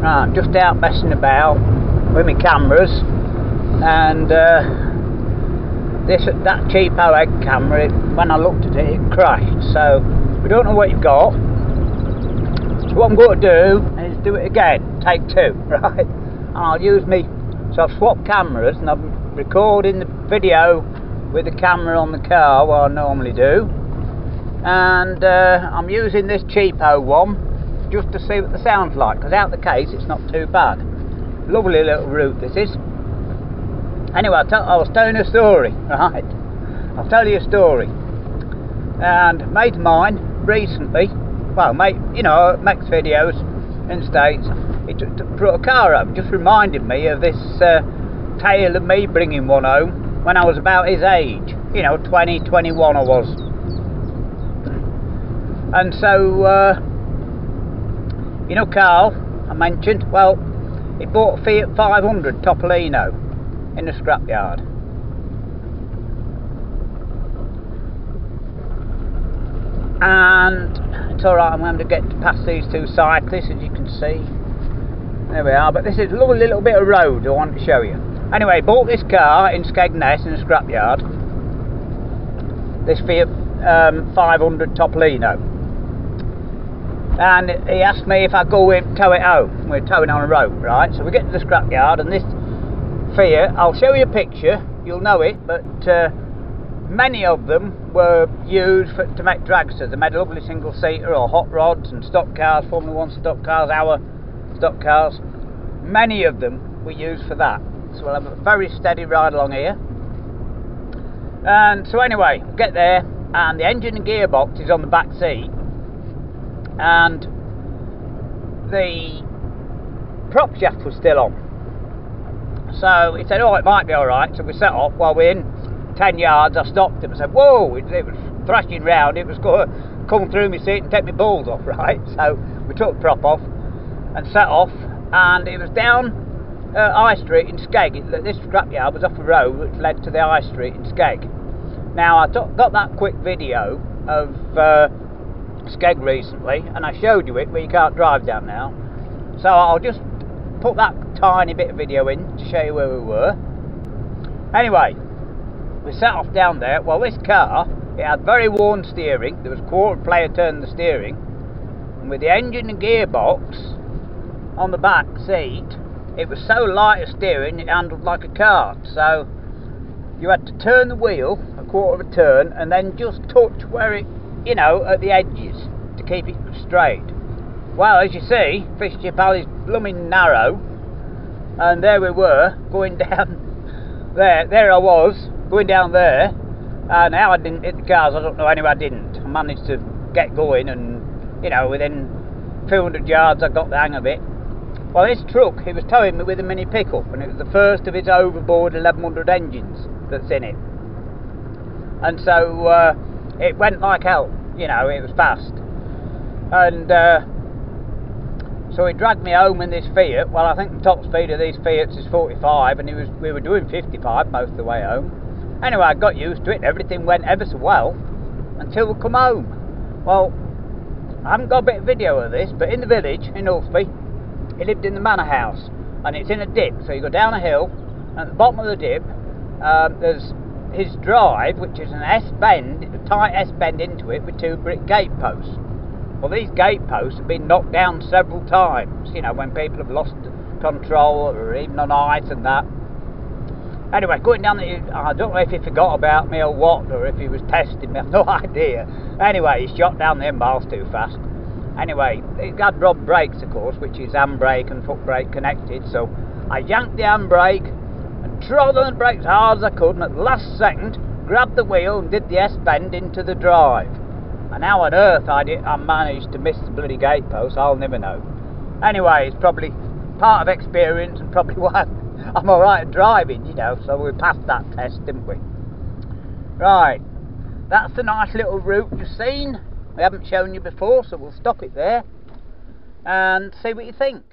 Right, just out messing about with my cameras, and that cheapo egg camera, when I looked at it, it crashed. So we don't know what you've got. So what I'm going to do is do it again, take two, right? And I'll use me. So I've swapped cameras, and I'm recording the video with the camera on the car, what I normally do, and I'm using this cheapo one just to see what the sound's like, because out the case it's not too bad. Lovely little route this is. Anyway, I was telling a story, right? I'll tell you a story. And a mate of mine recently, well, mate, you know, makes videos in the States. He brought a car home, just reminded me of this tale of me bringing one home when I was about his age. You know, 20, 21 I was. And so, you know Carl, I mentioned, well, he bought a Fiat 500 Topolino in the scrapyard. And it's alright, I'm going to get past these two cyclists, as you can see. There we are, but this is a lovely little bit of road I want to show you. Anyway, bought this car in Skegness in the scrapyard, this Fiat 500 Topolino. And he asked me if I go in, tow it home. We're towing on a road, right? So we get to the scrapyard, and this Fiat, I'll show you a picture, you'll know it, but many of them were used to make dragsters. They made a lovely single-seater or hot rods and stock cars, Formula 1 stock cars, our stock cars. Many of them were used for that. So we'll have a very steady ride along here. And so anyway, we get there, and the engine and gearbox is on the back seat, and the prop shaft was still on. So he said, oh, it might be alright. So we set off. While we're in 10 yards, I stopped him and said, whoa, it was thrashing round, it was going to come through my seat and take my balls off, right? So we took the prop off and set off, and it was down High Street in Skeg. This scrapyard was off a road which led to the High Street in Skeg. Now I got that quick video of Skeg recently, and I showed you it where you can't drive down now. So I'll just put that tiny bit of video in to show you where we were. Anyway, we set off down there. Well, this car, it had very worn steering. There was a quarter player turning the steering, and with the engine and gearbox on the back seat, it was so light a steering it handled like a cart. So you had to turn the wheel a quarter of a turn and then just touch where it, you know, at the edges to keep it straight. Well, as you see, Fish Chip Alley's blooming narrow, and there we were going down there. There I was going down there, and how I didn't hit the cars, I don't know. Anyway, I didn't. I managed to get going, and you know, within 200 yards I got the hang of it. Well, this truck, he was towing me with a mini pickup, and it was the first of its overboard 1100 engines that's in it. And so it went like hell, you know, it was fast. And so he dragged me home in this Fiat. Well, I think the top speed of these Fiats is 45, and we were doing 55 most of the way home. Anyway, I got used to it, everything went ever so well until we come home. Well, I haven't got a bit of video of this, but in the village, in Ulfby, he lived in the manor house, and it's in a dip. So you go down a hill, and at the bottom of the dip, there's his drive, which is an S-bend, a tight S-bend into it with two brick gate posts. Well, these gate posts have been knocked down several times, you know, when people have lost control, or even on ice and that. Anyway, going down I don't know if he forgot about me or what, or if he was testing me, I've no idea. Anyway, he shot down them miles too fast. Anyway, it had rod brakes, of course, which is handbrake and foot brake connected, so I yanked the handbrake and trod on the brakes as hard as I could, and at the last second grabbed the wheel and did the S-bend into the drive. And how on earth I managed to miss the bloody gate post, I'll never know. Anyway, it's probably part of experience, and probably why I'm alright at driving, you know, so we passed that test, didn't we? Right, that's a nice little route you've seen. We haven't shown you before, so we'll stop it there and see what you think.